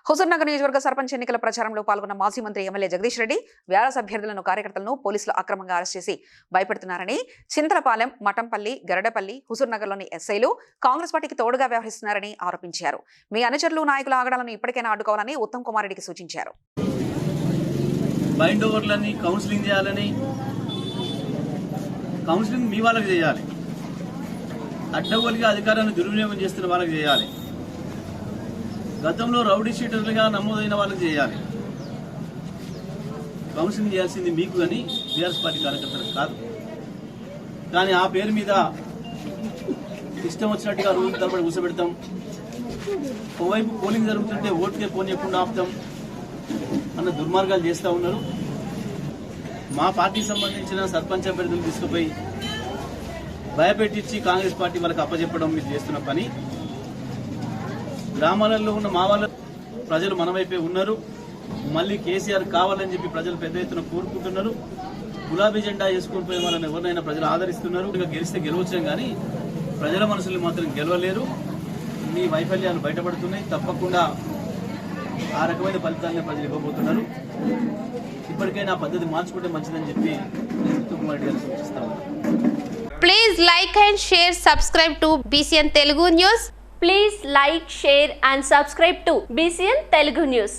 హుజూర్నగర్ నియోజకవర్గ సర్పంచ్ ఎన్నికల ప్రచారంలో పాల్గొన్న మాజీ మంత్రి ఎమ్మెల్యే జగదీష్ రెడ్డి వ్యారస్ అభ్యర్థులను కార్యకర్తలను పోలీసులు అక్రమంగా అరెస్ట్ చేసి భయపెడుతున్నారని, చింతలపాలెం, మఠంపల్లి, గరడపల్లి, హుజూర్నగర్లోని ఎస్ఐలు కాంగ్రెస్ పార్టీకి తోడుగా వ్యవహరిస్తున్నారని ఆరోపించారు. మీ అనుచరులు, నాయకుల ఆగడాలను ఇప్పటికైనా అడ్డుకోవాలని ఉత్తమ్ కుమార్ రెడ్డికి సూచించారు. బైండ్ ఓవర్లని కౌన్సిలింగ్ చేయాలని, కౌన్సిలింగ్ మీ వాళ్ళకి చేయాలి, అడ్డగోలుగా అధికారాన్ని దుర్వినియోగం చేస్తున్న వాళ్ళకి చేయాలి, గతంలో రౌడీ షీటర్లుగా నమోదైన వాళ్ళకి చేయాలి. కౌన్సిలింగ్ చేయాల్సింది మీకు కానీ టీఆర్ఎస్ పార్టీ కార్యకర్తలకు కాదు. కానీ ఆ పేరు మీద ఇష్టం వచ్చినట్టుగా రోజు తరబడి కూర్చోబెడతాం. ఓవైపు పోలింగ్ జరుగుతుంటే ఓటుకే పోనీయకుండా ఆపుతాం అన్న దుర్మార్గాలు చేస్తూ ఉన్నారు. మా పార్టీకి సంబంధించిన సర్పంచ్ అభ్యర్థులు తీసుకుపోయి భయపెట్టించి కాంగ్రెస్ పార్టీ వాళ్ళకి అప్పచెప్పడం మీరు చేస్తున్న పని. గ్రామాలలో ఉన్న మా వాళ్ళ ప్రజలు మన వైపే ఉన్నారు. మళ్ళీ కేసీఆర్ కావాలని చెప్పి ప్రజలు పెద్ద ఎత్తున కోరుకుంటున్నారు. గులాబీ జెండా వేసుకుని పోయిన వాళ్ళని ఎవరినైనా ప్రజలు ఆదరిస్తున్నారు. గెలిస్తే గెలవచ్చాం కానీ ప్రజల మనసులు మాత్రం గెలవలేరు. మీ వైఫల్యాలు బయటపడుతున్నాయి. తప్పకుండా ఆ రకమైన ఫలితాన్ని ప్రజలు ఇవ్వబోతున్నారు. ఇప్పటికైనా ఆ పద్ధతి మార్చుకుంటే మంచిదని చెప్పి నేను ఉత్తమ్ కుమార్ రెడ్డి గారు సూచిస్తాను. Please like and share, subscribe to BCN Telugu News. Please like, share and subscribe to BCN Telugu News.